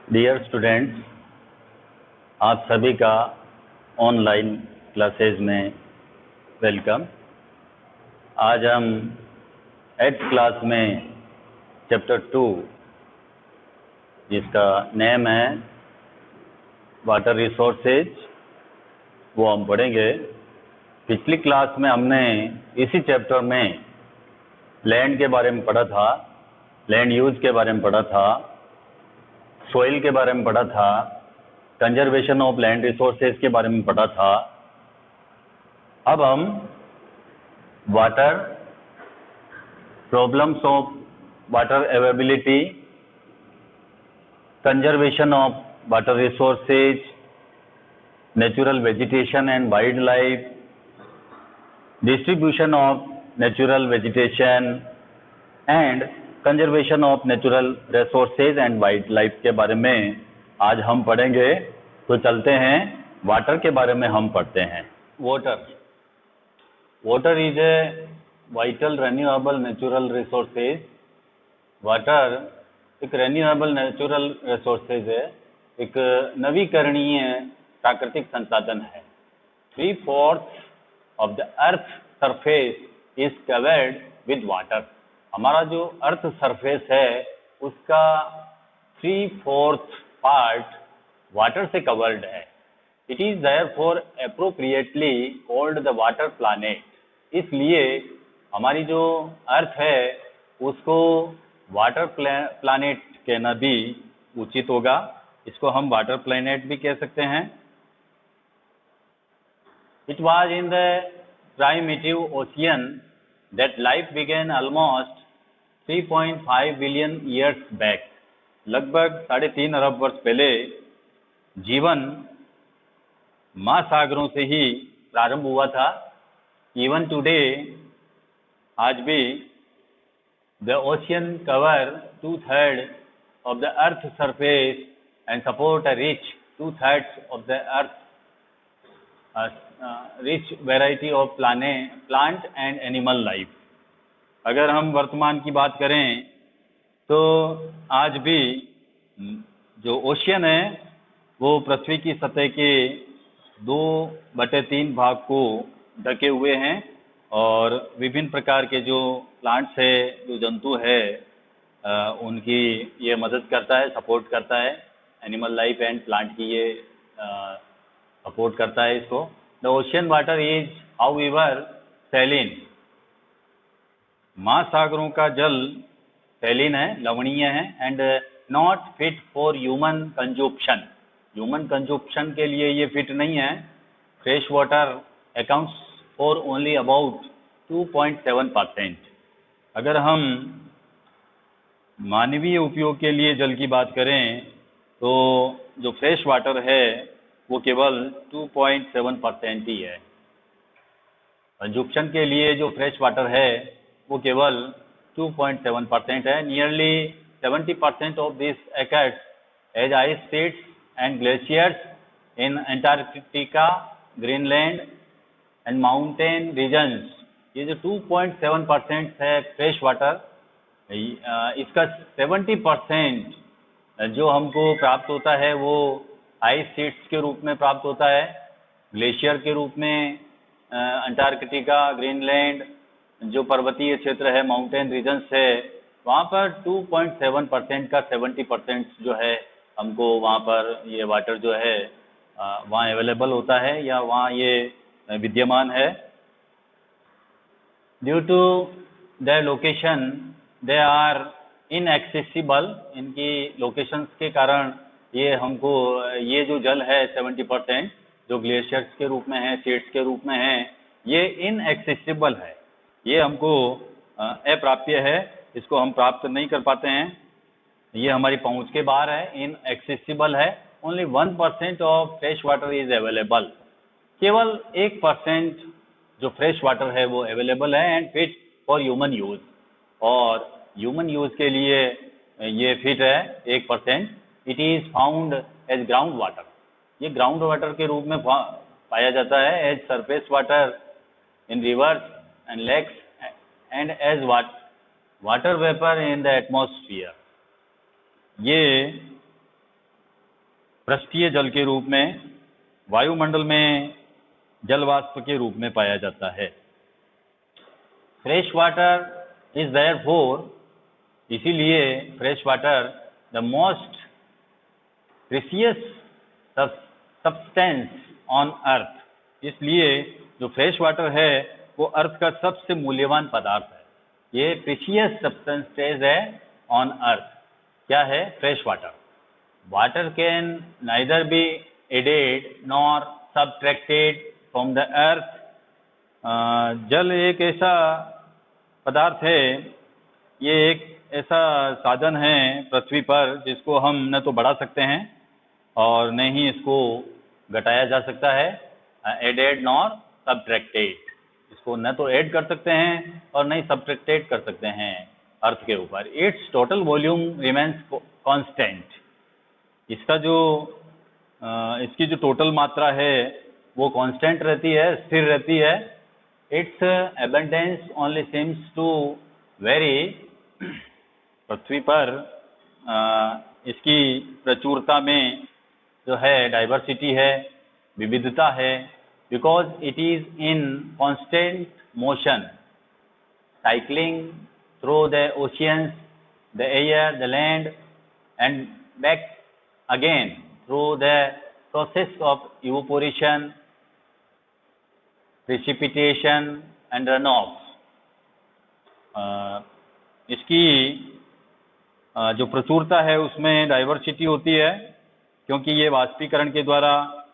Dear students, आप सभी का ऑनलाइन क्लासेज में वेलकम। आज हम 8th क्लास में चैप्टर 2 जिसका नेम है वाटर रिसोर्सेज वो हम पढ़ेंगे। पिछली क्लास में हमने इसी चैप्टर में लैंड के बारे में पढ़ा था, लैंड यूज के बारे में पढ़ा था, सॉइल के बारे में पढ़ा था, कंजर्वेशन ऑफ लैंड रिसोर्सेज के बारे में पढ़ा था। अब हम water, problems of water availability, conservation of water resources, natural vegetation and wild life, distribution of natural vegetation and conservation of natural resources and wild life के बारे में आज हम पढ़ेंगे। तो चलते हैं वाटर के बारे में हम पढ़ते हैं। Water is a vital renewable natural resources. Water एक रेन्यूएबल नेचुरल रिसोर्सेज है, एक नवीकरणीय प्राकृतिक संसाधन है। 3/4 of the earth surface is covered with water. हमारा जो अर्थ सरफेस है उसका 3/4 पार्ट वाटर से कवर्ड है। It is therefore appropriately called the water planet. इसलिए हमारी जो अर्थ है उसको वाटर प्लैनेट कहना भी उचित होगा। इसको हम वाटर प्लैनेट भी कह सकते हैं। It was in the primitive ocean that life began almost 3.5 billion years back. लगभग 3.5 अरब वर्ष पहले जीवन महासागरों से ही प्रारंभ हुआ था। इवन टुडे, आज भी, the ocean cover 2/3 of the earth surface and support a rich 2/3 of the earth rich variety of plant and animal life. अगर हम वर्तमान की बात करें तो आज भी जो ओशियन है वो पृथ्वी की सतह के 2/3 भाग को ढके हुए हैं और विभिन्न प्रकार के जो प्लांट्स है, जो जंतु है, उनकी ये मदद करता है, सपोर्ट करता है। एनिमल लाइफ एंड प्लांट की ये सपोर्ट करता है इसको। The ocean water is however saline. महासागरों का जल सैलिन है, लवणीय है, and not fit for human consumption. Human consumption के लिए ये फिट नहीं है। Fresh water accounts for only about 2.7%। अगर हम मानवीय उपयोग के लिए जल की बात करें तो जो फ्रेश वाटर है वो केवल 2.7% ही है। कंजप्शन के लिए जो फ्रेश वाटर है वो केवल 2.7% है। Nearly 70% of this occurs as ice sheets and glaciers in Antarctica, Greenland and mountain regions। ये जो 2.7% है फ्रेश वाटर, इसका 70% जो हमको प्राप्त होता है वो आइस शीट्स के रूप में प्राप्त होता है, ग्लेशियर के रूप में अंटार्कटिका, ग्रीनलैंड, जो पर्वतीय क्षेत्र है, माउंटेन रीजन्स है, वहाँ पर 2.7% का 70% जो है हमको वहाँ पर ये वाटर जो है वहाँ अवेलेबल होता है या वहाँ ये विद्यमान है। Due to the location they are inaccessible. इनकी लोकेशंस के कारण ये हमको ये जो जल है 70% जो ग्लेशियर्स के रूप में है, शीट्स के रूप में है, ये इनएक्सेसिबल है। ये हमको अप्राप्य है, इसको हम प्राप्त नहीं कर पाते हैं, ये हमारी पहुंच के बाहर है, इनएक्सेसिबल है। Only 1% of fresh water is available. केवल 1% जो फ्रेश वाटर है वो अवेलेबल है and fit for human use. और ह्यूमन यूज के लिए ये फिट है 1%। It is found as ground water. ये ग्राउंड वाटर के रूप में पाया जाता है, as surface water in rivers and lakes and as water vapour in the atmosphere. ये पृष्ठीय जल के रूप में, वायुमंडल में जल वाष्प के रूप में पाया जाता है। फ्रेश वाटर इज देयरफॉर, इसीलिए fresh water the most precious substance on earth, इसलिए जो फ्रेश वाटर है वो अर्थ का सबसे मूल्यवान पदार्थ है। ये प्रीसियस सब्सटेंस है ऑन अर्थ। क्या है? Fresh water. Water can neither be added nor subtracted from the earth. जल एक ऐसा पदार्थ है, ये एक ऐसा साधन है पृथ्वी पर जिसको हम न तो बढ़ा सकते हैं और न ही इसको घटाया जा सकता है। एडेड नॉर सबट्रैक्टेड, इसको न तो ऐड कर सकते हैं और न ही सबट्रैक्टेड कर सकते हैं अर्थ के ऊपर। It's total volume remains constant. इसका जो इसकी जो टोटल मात्रा है वो कांस्टेंट रहती है, स्थिर रहती है। Its abundance only seems to vary, पृथ्वी पर इसकी प्रचुरता में जो है डाइवर्सिटी है, विविधता है, because it is in constant motion, cycling through the oceans, the air, the land and back again through the process of evaporation, precipitation and runoff। इसकी जो प्रचुरता है उसमें डाइवर्सिटी होती है, क्योंकि ये वाष्पीकरण के द्वारा,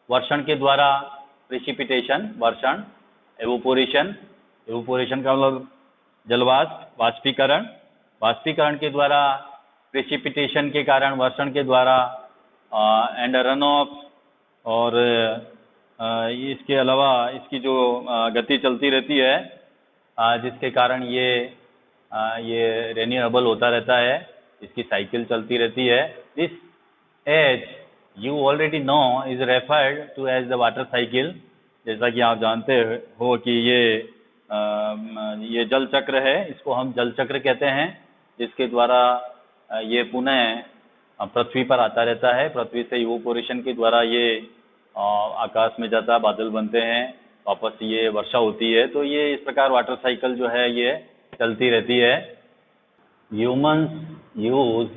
वर्षण के द्वारा, प्रेसिपिटेशन वर्षण, एवोपोरेशन, एवोपोरेशन का मतलब जलवाष्प, वाष्पीकरण, वाष्पीकरण के द्वारा, प्रेसिपिटेशन के कारण, वर्षण के द्वारा, एंड रन ऑफ, और इसके अलावा इसकी जो गति चलती रहती है जिसके कारण ये रिन्यूएबल होता रहता है, इसकी साइकिल चलती रहती है। This as you already know is referred to as the water cycle. जैसा कि आप जानते हो कि ये जल चक्र है, इसको हम जल चक्र कहते हैं, जिसके द्वारा ये पुनः पृथ्वी पर आता रहता है। पृथ्वी से इवोपोरेशन के द्वारा ये आकाश में जाता है, बादल बनते हैं, वापस ये वर्षा होती है। तो ये इस प्रकार वाटर साइकिल जो है ये चलती रहती है। Humans use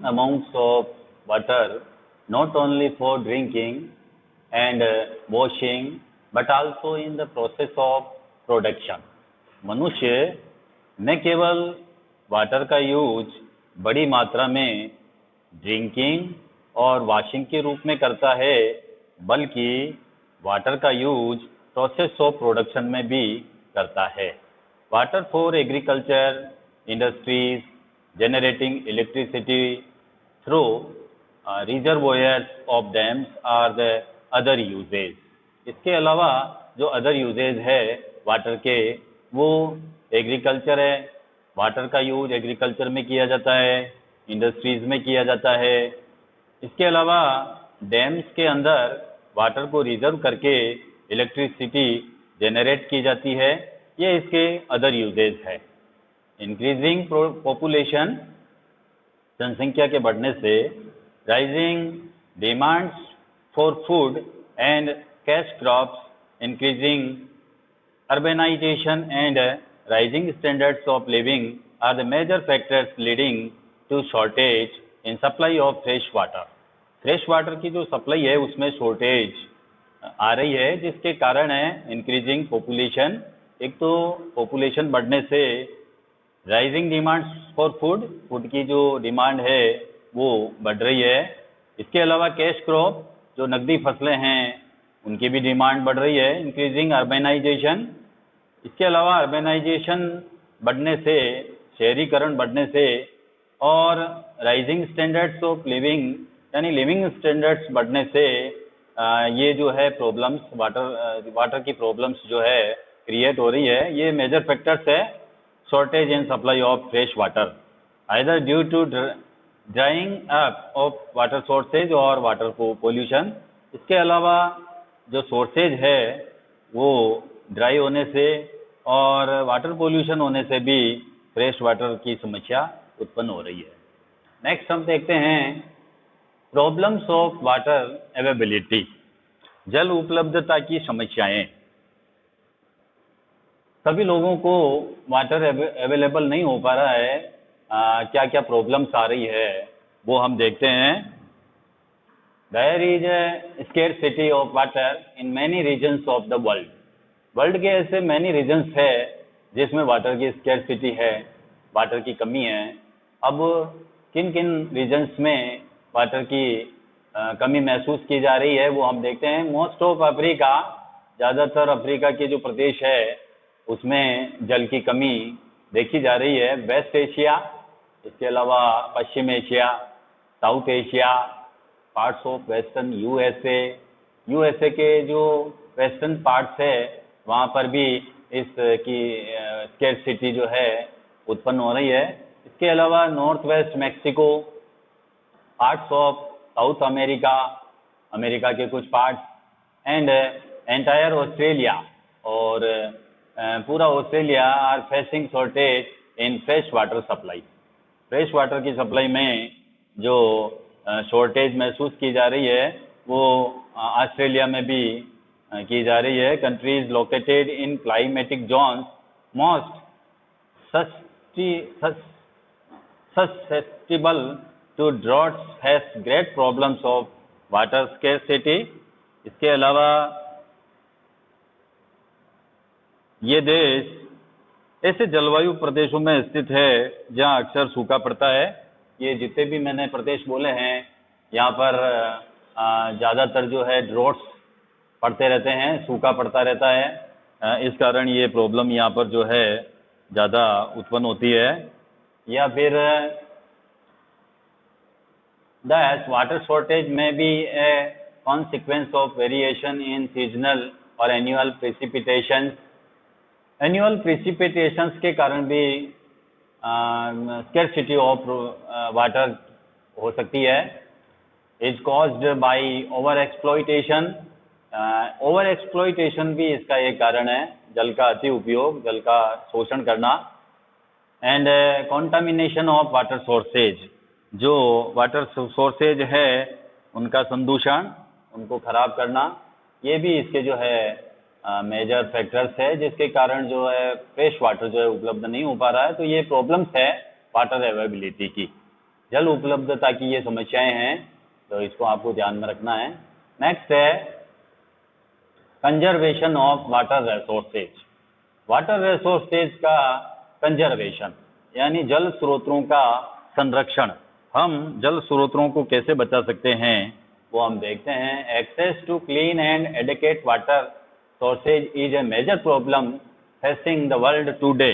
amounts of water not only for drinking and washing but also in the process of production. मनुष्य न केवल वाटर का यूज बड़ी मात्रा में ड्रिंकिंग और वॉशिंग के रूप में करता है, बल्कि वाटर का यूज प्रोसेस ऑफ प्रोडक्शन में भी करता है। Water for agriculture, industries, generating electricity through reservoirs of dams are the other usages. इसके अलावा जो अदर यूजेज है वाटर के, वो एग्रीकल्चर है। वाटर का यूज एग्रीकल्चर में किया जाता है, इंडस्ट्रीज में किया जाता है। इसके अलावा डैम्स के अंदर वाटर को रिजर्व करके इलेक्ट्रिसिटी जनरेट की जाती है। ये इसके अदर यूजेज है। इंक्रीजिंग पॉपुलेशन, जनसंख्या के बढ़ने से, rising demands for food and cash crops, increasing urbanization and rising standards of living are the major factors leading to shortage in supply of fresh water। Fresh water की जो supply है उसमें shortage आ रही है, जिसके कारण है इंक्रीजिंग पॉपुलेशन। एक तो पॉपुलेशन बढ़ने से, rising demands for food, food की जो डिमांड है वो बढ़ रही है। इसके अलावा कैश क्रॉप, जो नकदी फसलें हैं उनकी भी डिमांड बढ़ रही है। इंक्रीजिंग अर्बेनाइजेशन, इसके अलावा अर्बेनाइजेशन बढ़ने से, शहरीकरण बढ़ने से, और राइजिंग स्टैंडर्ड्स ऑफ लिविंग यानी लिविंग स्टैंडर्ड्स बढ़ने से ये जो है प्रॉब्लम्स, वाटर की प्रॉब्लम्स जो है क्रिएट हो रही है। ये मेजर फैक्टर्स है shortage in supply of fresh water, either due to drying up of water sources और वाटर पोल्यूशन। इसके अलावा जो सोर्सेज है वो ड्राई होने से और वाटर पोल्यूशन होने से भी फ्रेश वाटर की समस्या उत्पन्न हो रही है। नेक्स्ट हम देखते हैं प्रॉब्लम्स ऑफ वाटर अवेलेबिलिटी, जल उपलब्धता की समस्याएं। सभी लोगों को वाटर अवेलेबल नहीं हो पा रहा है, क्या क्या प्रॉब्लम्स आ रही है वो हम देखते हैं। There is a scarcity of water in many regions of the world. World के ऐसे मैनी रीजन्स है जिसमें वाटर की स्केर्सिटी है, वाटर की कमी है। अब किन किन रीजन्स में वाटर की कमी महसूस की जा रही है वो हम देखते हैं। मोस्ट ऑफ अफ्रीका, ज़्यादातर अफ्रीका के जो प्रदेश है उसमें जल की कमी देखी जा रही है। वेस्ट एशिया, इसके अलावा पश्चिम Asia, South Asia, parts of western USA के जो वेस्टर्न पार्ट्स है वहाँ पर भी इस की स्केर्सिटी जो है उत्पन्न हो रही है। इसके अलावा north west Mexico, parts of south America, America के कुछ पार्ट्स एंड एंटायर ऑस्ट्रेलिया और पूरा Australia are facing shortage in fresh water supply. Fresh water की सप्लाई में जो शॉर्टेज महसूस की जा रही है वो ऑस्ट्रेलिया में भी की जा रही है। Countries located in climatic zones most sustainable to droughts has great problems of water scarcity. इसके अलावा ये देश ऐसे जलवायु प्रदेशों में स्थित है जहाँ अक्सर सूखा पड़ता है। ये जितने भी मैंने प्रदेश बोले हैं यहाँ पर ज़्यादातर जो है ड्रॉट्स पड़ते रहते हैं, सूखा पड़ता रहता है। इस कारण ये प्रॉब्लम यहाँ पर जो है ज़्यादा उत्पन्न होती है। या फिर दैट वाटर शॉर्टेज में भी a consequence of variation in seasonal और एनुअल प्रेसिपिटेशंस। एनुअल प्रेसिपिटेशंस के कारण भी स्केर्सिटी ऑफ वाटर हो सकती है। Is caused by over exploitation. Over exploitation भी इसका एक कारण है, जल का अति उपयोग, जल का शोषण करना। And contamination of water sources, जो वाटर सोर्सेज है उनका संदूषण, उनको खराब करना, ये भी इसके जो है मेजर फैक्टर्स है जिसके कारण जो है फ्रेश वाटर जो है उपलब्ध नहीं हो पा रहा है। तो ये प्रॉब्लम्स है वाटर अवेलेबिलिटी की, जल उपलब्धता की ये समस्याएं हैं, तो इसको आपको ध्यान में रखना है। नेक्स्ट है conservation of water resources. Water resources का कंजर्वेशन यानी जल स्रोतों का संरक्षण। हम जल स्रोतों को कैसे बचा सकते हैं वो हम देखते हैं। Access to clean and adequate water sources is a major problem facing the world today.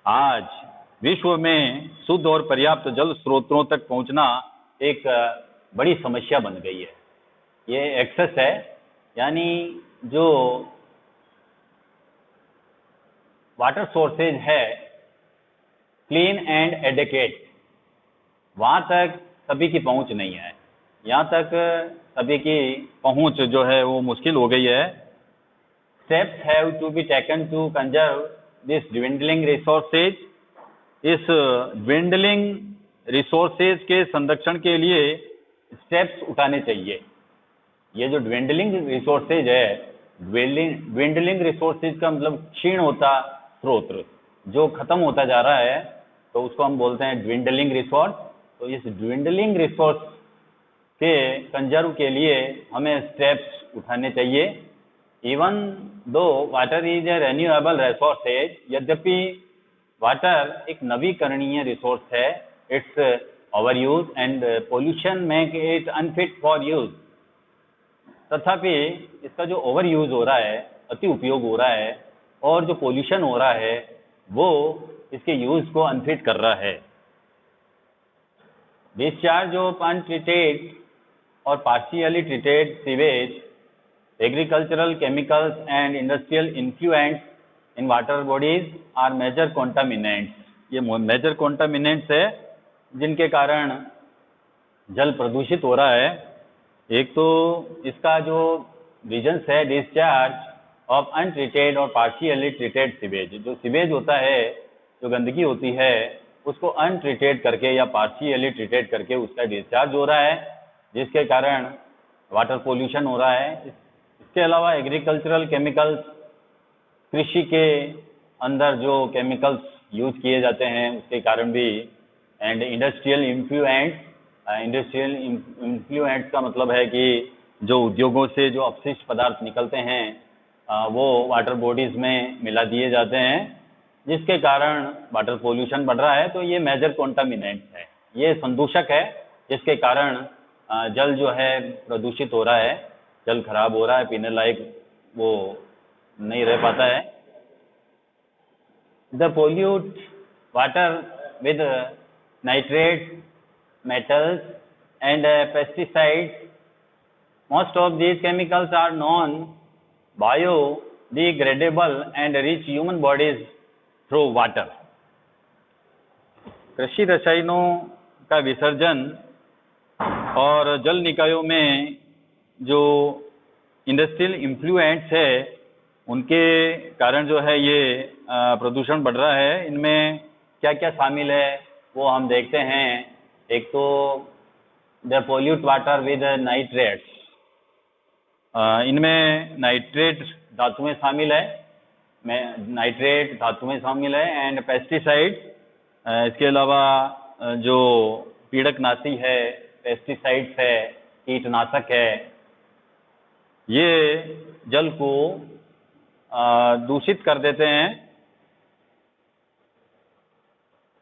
आज विश्व में शुद्ध और पर्याप्त जल स्रोतों तक पहुंचना एक बड़ी समस्या बन गई है। ये एक्सेस है यानी जो वाटर सोर्सेज है क्लीन एंड एडिक्वेट, वहाँ तक सभी की पहुँच नहीं है। यहाँ तक सभी की पहुँच जो है वो मुश्किल हो गई है। Steps have to be taken to conserve this dwindling resources। इस dwindling resources के संरक्षण के लिए स्टेप्स उठाने चाहिए। ये जो dwindling resources है, dwindling resources का मतलब क्षीण होता स्रोत, जो खत्म होता जा रहा है, तो उसको हम बोलते हैं dwindling resource। तो इस dwindling resource के कंजर्व के लिए हमें स्टेप्स उठाने चाहिए। Even though water is a renewable resources, यद्यपि वाटर एक नवीकरणीय रिसोर्स है, it's over use and pollution make it unfit for use. तथापि इसका जो ओवर यूज हो रहा है, अति उपयोग हो रहा है, और जो पोल्यूशन हो रहा है वो इसके यूज को अनफिट कर रहा है। डिस्चार्ज ऑफ अनट्रीटेड और partially treated sewage, agricultural chemicals and industrial influents in water bodies are major contaminants। ये मेजर contaminants है जिनके कारण जल प्रदूषित हो रहा है। एक तो इसका जो रीजन्स है डिस्चार्ज ऑफ अनट्रीटेड और पार्शियली ट्रीटेड सीवेज। जो सीवेज होता है, जो गंदगी होती है, उसको अनट्रीटेड करके या पार्शियली ट्रीटेड करके उसका डिस्चार्ज हो रहा है। जिसके कारण वाटर पोल्यूशन हो रहा है। इसके अलावा एग्रीकल्चरल केमिकल्स, कृषि के अंदर जो केमिकल्स यूज किए जाते हैं उसके कारण भी, एंड इंडस्ट्रियल इन्फ्लुएंट्स का मतलब है कि जो उद्योगों से जो अपशिष्ट पदार्थ निकलते हैं वो वाटर बॉडीज़ में मिला दिए जाते हैं, जिसके कारण वाटर पोल्यूशन बढ़ रहा है। तो ये मेजर कॉन्टामिनेंट्स है, ये संदूषक है, जिसके कारण जल जो है प्रदूषित हो रहा है, जल खराब हो रहा है, पीने लायक वो नहीं रह पाता है। The pollute water with nitrates, metals and pesticides. Most of these chemicals are non-biodegradable and reach human bodies through water. कृषि रसायनों का विसर्जन और जल निकायों में जो इंडस्ट्रियल इन्फ्लुएंट्स है उनके कारण जो है ये प्रदूषण बढ़ रहा है। इनमें क्या क्या शामिल है वो हम देखते हैं। एक तो the pollute water with nitrates, इनमें नाइट्रेट धातुएं शामिल है, नाइट्रेट धातुएं शामिल है, एंड पेस्टिसाइड, इसके अलावा जो पीड़कनाशी है, पेस्टिसाइड्स है, कीटनाशक है, ये जल को दूषित कर देते हैं।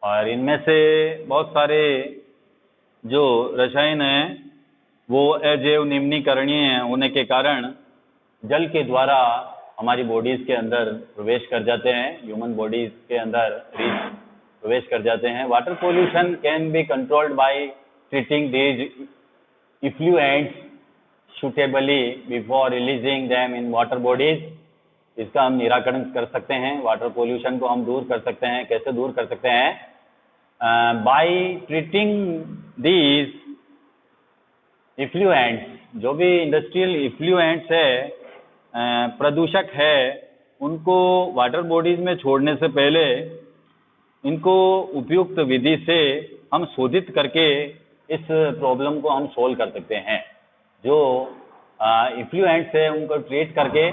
और इनमें से बहुत सारे जो रसायन हैं वो अजैव निम्नीकरणीय होने के कारण जल के द्वारा हमारी बॉडीज़ के अंदर प्रवेश कर जाते हैं, ह्यूमन बॉडीज़ के अंदर प्रवेश कर जाते हैं। Water pollution can be controlled by treating these effluents suitably before releasing them in water bodies. इसका हम निराकरण कर सकते हैं, वाटर पोल्यूशन को हम दूर कर सकते हैं। कैसे दूर कर सकते हैं? बाय ट्रीटिंग दीज इफ्लुएंट्स, जो भी इंडस्ट्रियल इफ्लुएंट्स है, प्रदूषक है, उनको वाटर बॉडीज में छोड़ने से पहले इनको उपयुक्त विधि से हम शोधित करके इस प्रॉब्लम को हम सोल्व कर सकते हैं। जो इफ्लुएंट्स है उनको ट्रीट करके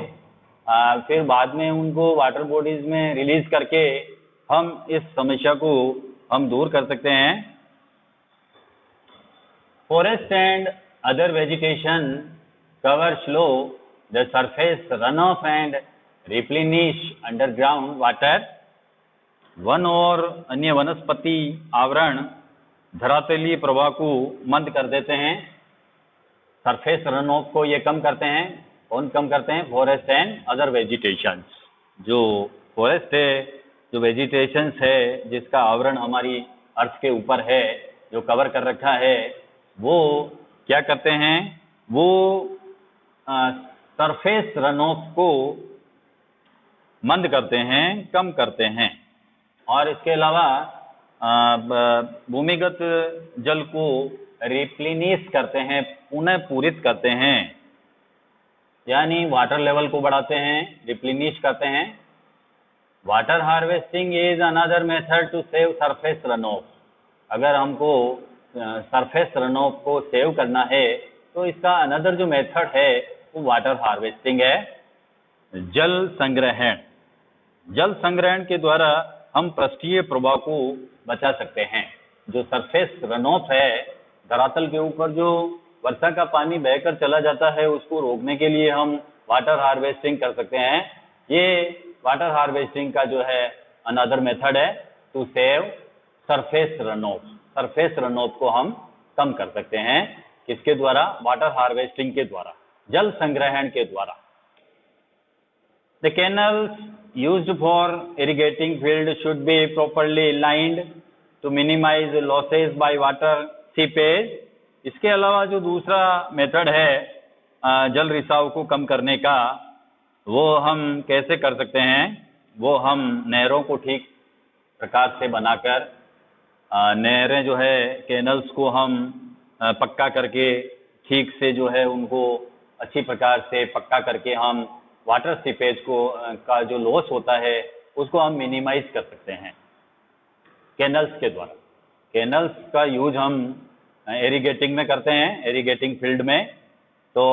फिर बाद में उनको वाटर बॉडीज में रिलीज करके हम इस समस्या को हम दूर कर सकते हैं। Forest and other vegetation cover slow the surface run of and replenish underground water. One और अन्य वनस्पति आवरण धरातलीय प्रवाह को मंद कर देते हैं, सरफेस रन ऑफ को ये कम करते हैं। कौन कम करते हैं? Forest and other vegetations. जो फॉरेस्ट है, जो वेजिटेशंस है, जिसका आवरण हमारी अर्थ के ऊपर है, जो कवर कर रखा है, वो क्या करते हैं? वो सरफेस रन ऑफ को मंद करते हैं, कम करते हैं। और इसके अलावा भूमिगत जल को रिप्लेनिश करते हैं, पुनः पूरित करते हैं, यानी वाटर लेवल को बढ़ाते हैं, रिप्लेनिश करते हैं। Water harvesting is another method to save surface runoff. अगर हमको सरफेस रन ऑफ को सेव करना है तो इसका अनदर जो मेथड है वो वाटर हार्वेस्टिंग है। जल संग्रहण, जल संग्रहण के द्वारा हम पृष्ठीय प्रवाह को बचा सकते हैं। जो सरफेस रन ऑफ है, धरातल के ऊपर जो वर्षा का पानी बहकर चला जाता है, उसको रोकने के लिए हम वाटर हार्वेस्टिंग कर सकते हैं। ये वाटर हार्वेस्टिंग का जो है अनदर मेथड है to save surface runoff. Surface runoff को हम कम कर सकते हैं, किसके द्वारा? वाटर हार्वेस्टिंग के द्वारा, जल संग्रहण के द्वारा। The canals used for irrigating field should be properly lined to minimize losses by water seepage. इसके अलावा जो दूसरा मेथड है जल रिसाव को कम करने का, वो हम कैसे कर सकते हैं? वो हम नहरों को ठीक प्रकार से बनाकर, नहरें जो है कैनल्स को हम पक्का करके, ठीक से जो है उनको अच्छी प्रकार से पक्का करके हम वाटर सीपेज को का जो लॉस होता है उसको हम मिनिमाइज कर सकते हैं कैनल्स के द्वारा। कैनल्स का यूज हम इरिगेटिंग में करते हैं, इरिगेटिंग फील्ड में। तो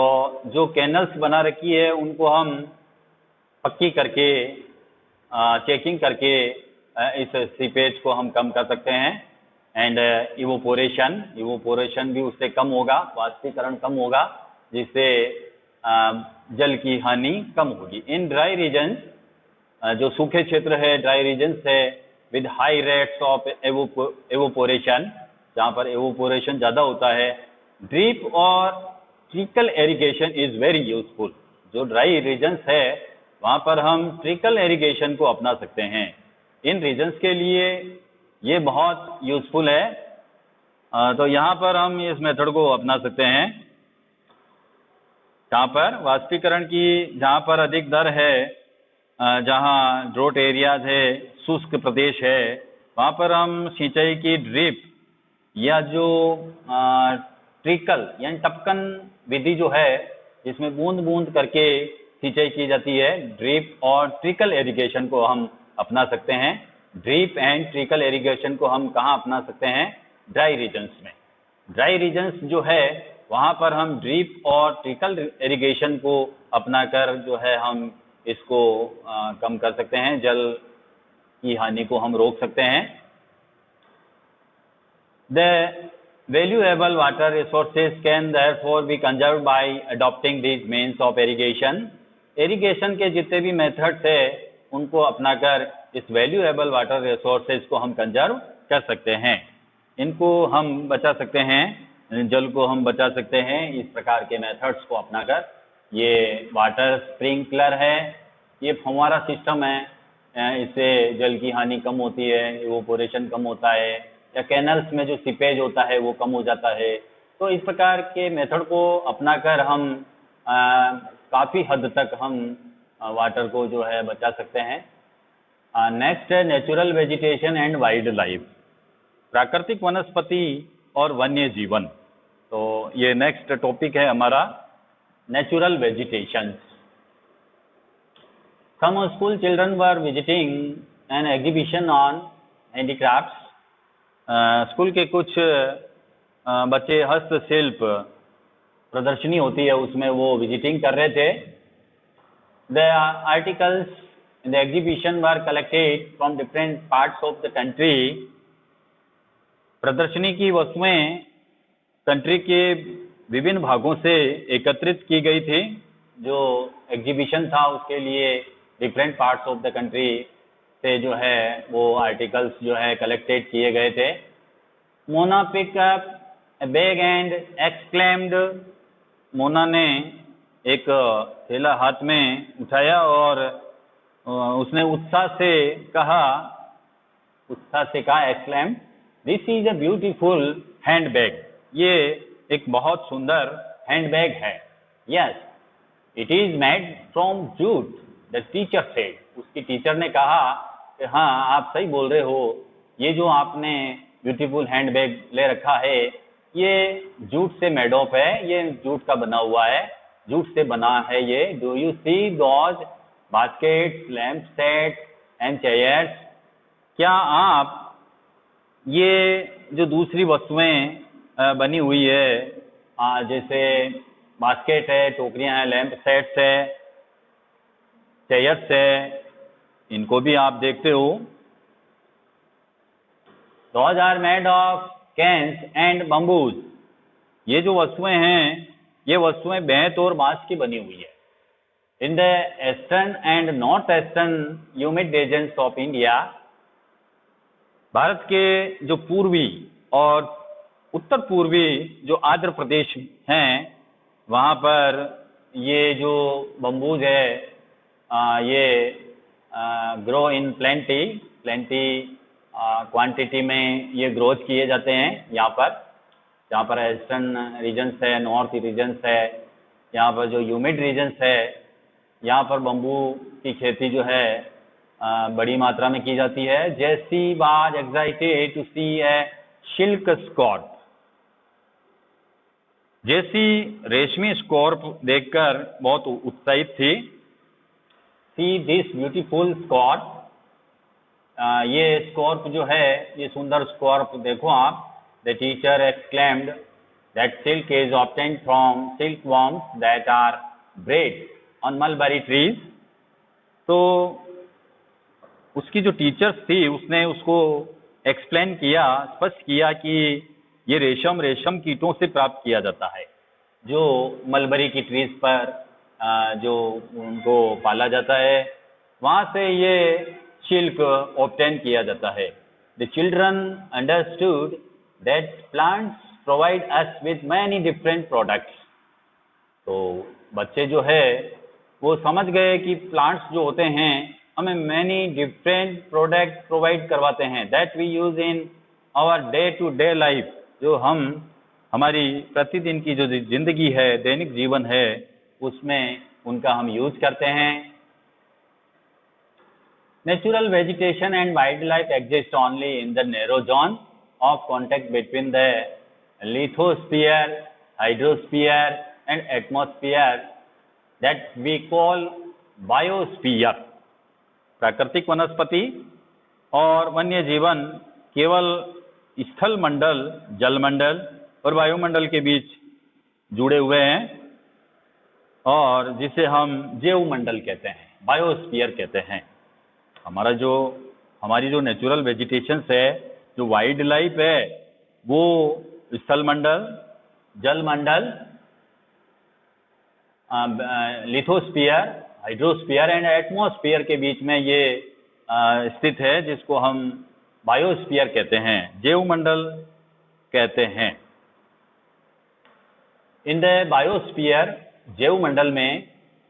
जो कैनल्स बना रखी है उनको हम पक्की करके, चेकिंग करके इस सीपेज को हम कम कर सकते हैं। एंड इवोपोरेशन भी उससे कम होगा, वाष्पीकरण कम होगा, जिससे जल की हानि कम होगी। इन ड्राई रीजन्स, जो सूखे क्षेत्र है, ड्राई रीजन्स है with high rates of evaporation, जहाँ पर एवोपोरेशन ज़्यादा होता है, ड्रिप और trickle irrigation is very useful. जो ड्राई रीजन्स है वहाँ पर हम ट्रिकल इरिगेशन को अपना सकते हैं। इन रीजन्स के लिए ये बहुत यूजफुल है। तो यहाँ पर हम इस मेथड को अपना सकते हैं। जहाँ पर वाष्पीकरण की, जहाँ पर अधिक दर है, जहाँ ड्रोट एरियाज है, शुष्क प्रदेश है, वहाँ पर हम सिंचाई की ड्रिप या जो ट्रिकल यानी टपकन विधि जो है, जिसमें बूंद बूंद करके सिंचाई की जाती है, ड्रिप और ट्रिकल इरिगेशन को हम अपना सकते हैं। ड्रिप एंड ट्रिकल इरिगेशन को हम कहाँ अपना सकते हैं? ड्राई रीजन्स में। ड्राई रीजन्स जो है वहाँ पर हम ड्रिप और ट्रिकल इरिगेशन को अपनाकर जो है हम इसको कम कर सकते हैं, जल की हानि को हम रोक सकते हैं। The valuable water resources can therefore be conserved by adopting these means of irrigation. Irrigation के जितने भी मेथड्स है उनको अपनाकर इस वैल्यूएबल वाटर रिसोर्सेज को हम कंजर्व कर सकते हैं, इनको हम बचा सकते हैं, जल को हम बचा सकते हैं इस प्रकार के मेथड्स को अपनाकर। ये वाटर स्प्रिंकलर है, ये फव्वारा सिस्टम है, इससे जल की हानि कम होती है, इवोपोरेशन कम होता है, या कैनल्स में जो सीपेज होता है वो कम हो जाता है। तो इस प्रकार के मेथड को अपनाकर हम काफ़ी हद तक हम वाटर को जो है बचा सकते हैं। नेक्स्ट है natural vegetation and wild life, प्राकृतिक वनस्पति और वन्य जीवन। तो ये नेक्स्ट टॉपिक है हमारा, natural vegetation. Some school children were visiting an exhibition on handicrafts. School के कुछ बच्चे हस्तशिल्प प्रदर्शनी होती है उसमें वो विजिटिंग कर रहे थे। The articles in the exhibition were collected from different parts of the country. प्रदर्शनी की वस्तुएं कंट्री के विभिन्न भागों से एकत्रित की गई थी। जो एग्जीबिशन था उसके लिए different parts of the country से जो है वो आर्टिकल्स जो है कलेक्टेड किए गए थे। Mona pick up a bag and exclaimed, Mona ने एक थैला हाथ में उठाया और उसने उत्साह से कहा, exclaimed, this is a beautiful hand bag, ये एक बहुत सुंदर हैंड बैग है। Yes, it is made from jute, the teacher said, उसकी टीचर ने कहा कि हाँ आप सही बोल रहे हो, ये जो आपने ब्यूटीफुल हैंड बैग ले रखा है ये जूट से मेड ऑफ है, ये जूट का बना हुआ है, जूट से बना है ये। Do you see those baskets, lamp set and chairs, क्या आप ये जो दूसरी वस्तुएं बनी हुई है जैसे बास्केट है, टोकरियां हैं, लैंप सेट्स है, चेयर्स है, इनको भी आप देखते हो। Those are made of cans and bamboos, ये जो वस्तुएं हैं ये वस्तुएं बेंत और बांस की बनी हुई है। In the eastern and north eastern humid regions of India, Bharat के जो पूर्वी और उत्तर पूर्वी जो आंध्र प्रदेश हैं वहाँ पर ये जो बम्बूज है ये ग्रो इन प्लेंटी क्वांटिटी में ये ग्रोथ किए जाते हैं यहाँ पर, जहाँ पर ईस्टर्न रीजन्स है, नॉर्थ रीजन्स है, यहाँ पर जो ह्यूमिड रीजन्स है यहाँ पर बम्बू की खेती जो है बड़ी मात्रा में की जाती है। Jessie was excited to see a silk scarf, Jessie रेशमी स्कॉर्प देखकर बहुत उत्साहित थी। सी दिस ब्यूटीफुल स्कॉर्प, ये स्कॉर्प जो है, ये सुंदर स्कॉर्प देखो आप, the teacher exclaimed that silk is obtained from silkworms that are bred on mulberry trees. तो उसकी जो टीचर्स थी उसने उसको एक्सप्लेन किया, स्पष्ट किया कि ये रेशम कीटों से प्राप्त किया जाता है जो मलबरी की ट्रीज पर जो उनको पाला जाता है, वहाँ से ये सिल्क ऑब्टेन किया जाता है. The children understood that plants provide us with many different products. तो बच्चे जो है वो समझ गए कि प्लांट्स जो होते हैं हमें मैनी डिफरेंट प्रोडक्ट प्रोवाइड करवाते हैं, that we use in our day to day life. जो हम हमारी प्रतिदिन की जो जिंदगी है, दैनिक जीवन है, उसमें उनका हम यूज करते हैं. Natural vegetation and wild life exist only in the narrow zone of contact between the lithosphere, hydrosphere and atmosphere that we call biosphere. प्राकृतिक वनस्पति और वन्य जीवन केवल स्थल मंडल, जलमंडल और वायुमंडल के बीच जुड़े हुए हैं और जिसे हम जैव मंडल कहते हैं, बायोस्फीयर कहते हैं. हमारी जो नेचुरल वेजिटेशंस है, जो वाइल्ड लाइफ है, वो स्थल मंडल, जल मंडल, लिथोस्फीयर, हाइड्रोस्फीयर एंड एटमॉस्फेयर के बीच में ये स्थित है, जिसको हम बायोस्फीयर कहते हैं, जैव मंडल कहते हैं. इन द बायोस्फीयर, जैव मंडल में,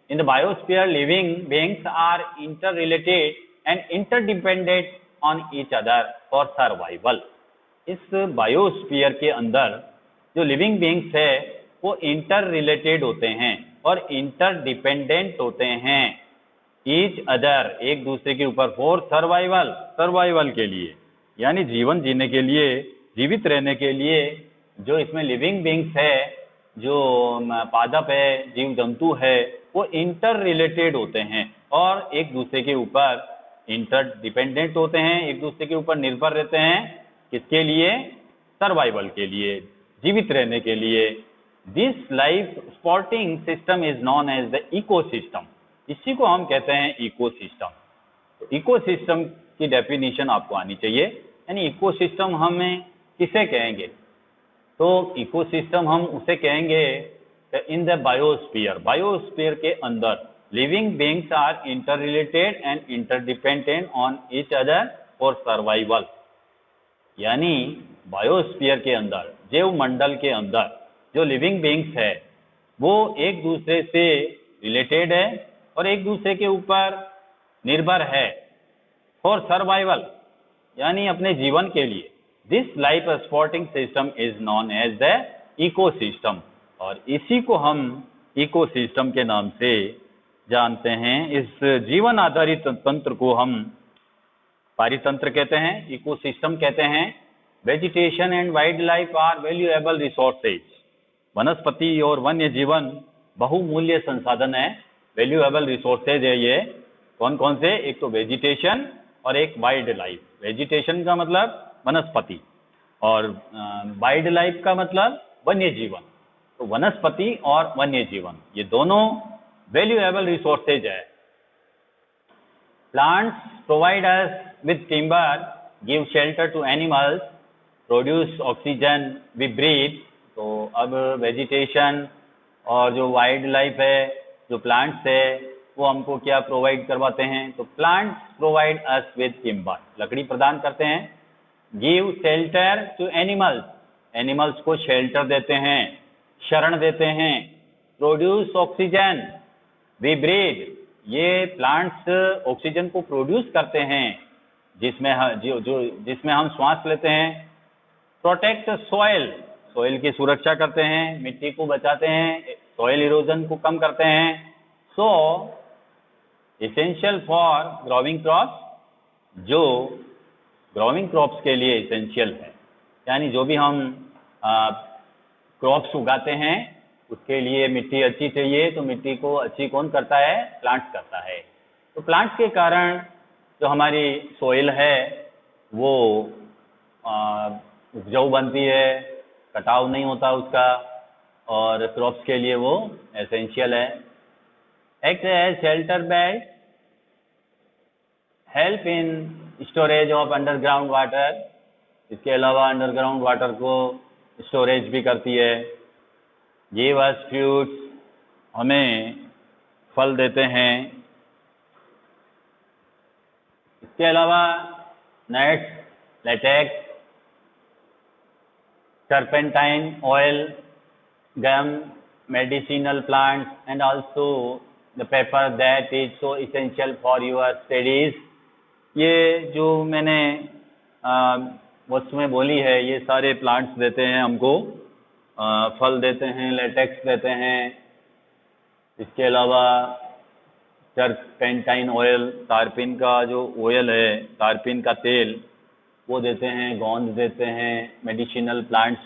in the biosphere living beings are inter related and interdependent on each other for survival. इस बायोस्फीयर के अंदर जो लिविंग बीइंग्स है वो इंटर रिलेटेड होते हैं और इंटरडिपेंडेंट होते हैं ईच अदर, एक दूसरे के ऊपर, फॉर सर्वाइवल, सर्वाइवल के लिए, यानी जीवन जीने के लिए, जीवित रहने के लिए. जो इसमें लिविंग बीइंग्स है, जो पादप है, जीव जंतु है, वो इंटर रिलेटेड होते हैं और एक दूसरे के ऊपर इंटरडिपेंडेंट होते हैं, एक दूसरे के ऊपर निर्भर रहते हैं. किसके लिए? सर्वाइवल के लिए, जीवित रहने के लिए. This life supporting system is known as the ecosystem. इसी को हम कहते हैं इकोसिस्टम. तो इकोसिस्टम की डेफिनेशन आपको आनी चाहिए, यानी इकोसिस्टम हमें किसे कहेंगे? तो इकोसिस्टम हम उसे कहेंगे इन द बायोस्फीयर. बायोस्फीयर के अंदर living beings are inter related and interdependent on each other for survival. यानी बायोस्फीयर के अंदर, जैव मंडल के अंदर जो लिविंग बीइंग्स है वो एक दूसरे से रिलेटेड है और एक दूसरे के ऊपर निर्भर है फॉर सर्वाइवल, यानी अपने जीवन के लिए. This life supporting system is known as the ecosystem. और इसी को हम इकोसिस्टम के नाम से जानते हैं. इस जीवन आधारित तंत्र को हम पारितंत्र कहते हैं, इकोसिस्टम कहते हैं. Vegetation and wild life are valuable resources. वनस्पति और वन्य जीवन बहुमूल्य संसाधन है, वैल्यूएबल रिसोर्सेज है. ये कौन कौन से? एक तो वेजिटेशन और एक वाइल्ड लाइफ. वेजिटेशन का मतलब वनस्पति और वाइल्ड लाइफ का मतलब वन्य जीवन. तो वनस्पति और वन्य जीवन ये दोनों वैल्यूएबल रिसोर्सेज है. Plants provide us with timber, give shelter to animals, produce oxygen, we breathe. तो अब वेजिटेशन और जो वाइल्ड लाइफ है, जो प्लांट्स है, वो हमको क्या प्रोवाइड करवाते हैं? तो plants provide us with timber, लकड़ी प्रदान करते हैं. Give shelter to animals, animals को शेल्टर देते हैं, शरण देते हैं. प्रोड्यूस ऑक्सीजन, वी ब्रीथ, ये प्लांट्स ऑक्सीजन को प्रोड्यूस करते हैं जिसमें हम श्वास लेते हैं. प्रोटेक्ट सॉइल, सॉइल की सुरक्षा करते हैं, मिट्टी को बचाते हैं, सॉइल इरोजन को कम करते हैं. सो इसेंशियल फॉर ग्रोविंग क्रॉप्स, जो ग्रोविंग क्रॉप्स के लिए इसेंशियल है, यानी जो भी हम क्रॉप्स उगाते हैं उसके लिए मिट्टी अच्छी चाहिए. तो मिट्टी को अच्छी कौन करता है? प्लांट्स करता है. तो प्लांट्स के कारण जो हमारी सॉइल है वो उपजाऊ बनती है, कटाव नहीं होता उसका, और क्रॉप्स के लिए वो एसेंशियल है। Act as shelter belt, help in storage of underground water, इसके अलावा अंडरग्राउंड वाटर को स्टोरेज भी करती है। गिव अस फ्रूट्स, हमें फल देते हैं। इसके अलावा nuts, latex, turpentine oil, gum, medicinal plants and also the paper that is so essential for your studies. ये जो मैंने उसमें बोली है, ये सारे प्लांट्स देते हैं हमको, फल देते हैं, लेटेक्स देते हैं। इसके अलावा टर्पेंटाइन ऑयल, तारपीन का जो ऑयल है, तारपीन का तेल, वो देते हैं। गोंद देते हैं। मेडिसिनल प्लांट्स,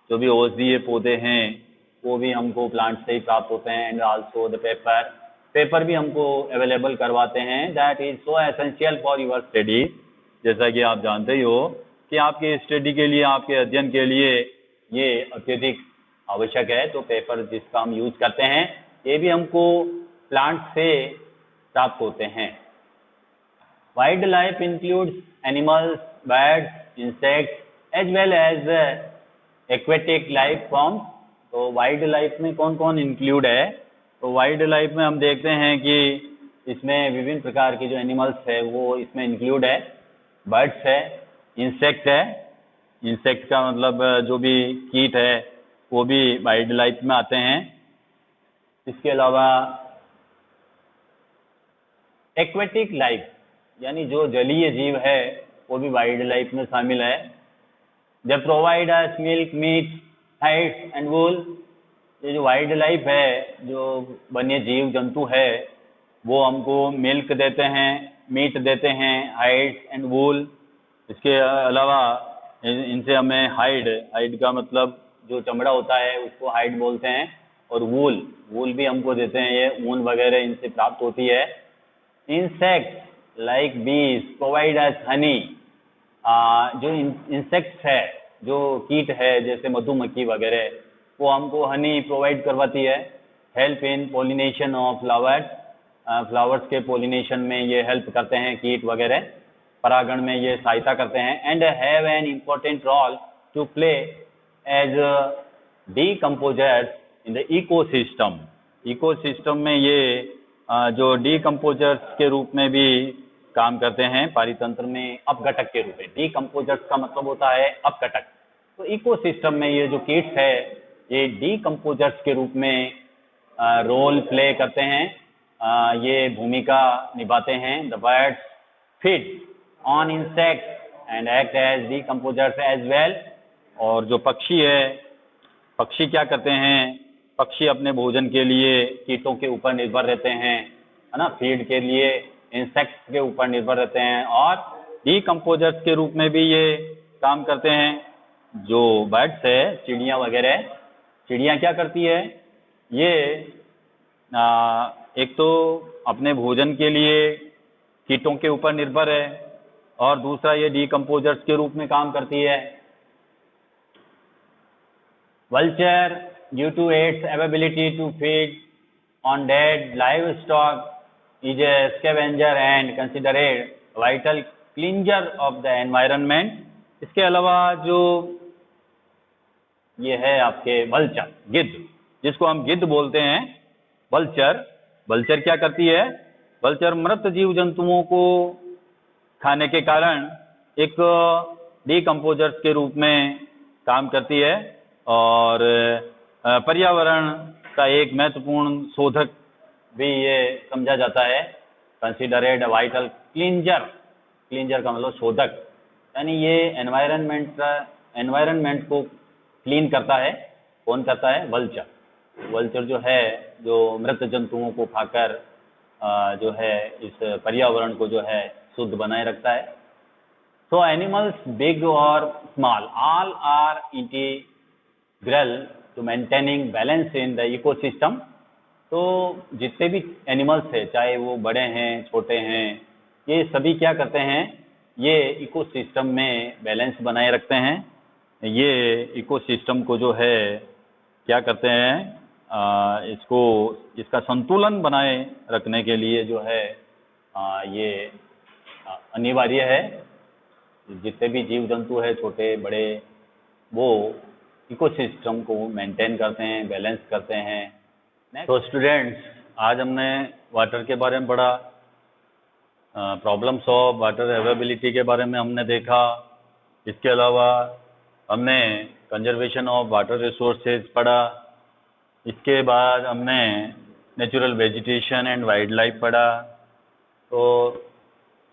जो भी औषधीय पौधे हैं, वो भी हमको प्लांट से ही प्राप्त होते हैं। And also the paper, paper भी हमको अवेलेबल करवाते हैं। That is so essential for your study. जैसा कि आप जानते ही हो कि आपके स्टडी के लिए, आपके अध्ययन के लिए ये अत्यधिक आवश्यक है। तो पेपर जिसका हम यूज करते हैं, ये भी हमको प्लांट से प्राप्त होते हैं। Wild life includes animals, birds, insects as well as aquatic life forms. तो वाइल्ड लाइफ में कौन कौन इंक्लूड है? तो वाइल्ड लाइफ में हम देखते हैं कि इसमें विभिन्न प्रकार के जो एनिमल्स है वो इसमें इंक्लूड है। बर्ड्स है, इंसेक्ट है, इंसेक्ट का मतलब जो भी कीट है वो भी वाइल्ड लाइफ में आते हैं। इसके अलावा एक्वेटिक लाइफ, यानी जो जलीय जीव है वो भी वाइल्ड लाइफ में शामिल है। They provide us milk, meat, hides and wool. ये जो वाइल्ड लाइफ है, जो वन्य जीव जंतु है, वो हमको मिल्क देते हैं, मीट देते हैं, हाइड्स एंड वूल। इसके अलावा इनसे हमें हाइड का मतलब जो चमड़ा होता है उसको हाइड बोलते हैं, और वूल भी हमको देते हैं। ये ऊन वगैरह इनसे प्राप्त होती है। इंसेक्ट्स लाइक बीज प्रोवाइड अस हनी। जो इंसेक्ट्स है, जो कीट है जैसे मधुमक्खी वगैरह, वो हमको हनी प्रोवाइड करवाती है। Help in pollination of flowers, flowers के पोलिनेशन में ये हेल्प करते हैं कीट वगैरह, परागण में ये सहायता करते हैं। And have an important role to play as decomposers in the ecosystem. Ecosystem में ये जो डीकम्पोजर्स के रूप में भी काम करते हैं, पारितंत्र में अपघटक के रूप में। डीकम्पोजर्स का मतलब होता है अपघटक। तो इकोसिस्टम में ये जो कीट्स है, ये डीकम्पोजर्स के रूप में रोल प्ले करते हैं, ये भूमिका निभाते हैं। The birds feed on insects and act as decomposers as well. और जो पक्षी है, पक्षी क्या करते हैं? पक्षी अपने भोजन के लिए कीटों के ऊपर निर्भर रहते हैं, है ना, फीड के लिए इंसेक्ट्स के ऊपर निर्भर रहते हैं, और डीकम्पोजर्स के रूप में भी ये काम करते हैं। जो बर्ड्स है, चिड़ियाँ वगैरह, चिड़ियाँ क्या करती है? ये एक तो अपने भोजन के लिए कीटों के ऊपर निर्भर है, और दूसरा ये डीकम्पोजर्स के रूप में काम करती है। Vulture, due to its ability to feed on dead livestock, is a scavenger and considered vital cleanser of the environment. इसके अलावा जो ये है आपके वल्चर, गिद्ध, जिसको हम गिद्ध बोलते हैं, वल्चर क्या करती है? वल्चर मृत जीव जंतुओं को खाने के कारण एक डीकम्पोजर्स के रूप में काम करती है, और पर्यावरण का एक महत्वपूर्ण शोधक भी ये समझा जाता है। कंसिडरेड वाइटल क्लींजर, क्लींजर का मतलब शोधक, यानी ये एनवायरनमेंट को क्लीन करता है। कौन करता है? वल्चर जो है, जो मृत जंतुओं को खाकर जो है इस पर्यावरण को जो है शुद्ध बनाए रखता है। सो एनिमल्स बिग और small all are integral to maintaining balance in the ecosystem. तो जितने भी एनिमल्स हैं, चाहे वो बड़े हैं, छोटे हैं, ये सभी क्या करते हैं? ये इकोसिस्टम में बैलेंस बनाए रखते हैं। ये इकोसिस्टम को जो है क्या करते हैं, इसका संतुलन बनाए रखने के लिए जो है ये अनिवार्य है। जितने भी जीव जंतु है छोटे बड़े, वो इकोसिस्टम को मेंटेन करते हैं, बैलेंस करते हैं। तो स्टूडेंट्स, आज हमने वाटर के बारे में पढ़ा, प्रॉब्लम्स ऑफ वाटर अवेलेबिलिटी के बारे में हमने देखा। इसके अलावा हमने कंजर्वेशन ऑफ वाटर रिसोर्सेज पढ़ा। इसके बाद हमने natural vegetation and wild life पढ़ा। तो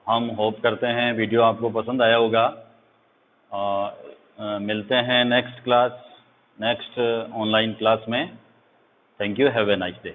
हम होप करते हैं वीडियो आपको पसंद आया होगा। मिलते हैं नेक्स्ट ऑनलाइन क्लास में। Thank you, have a nice day.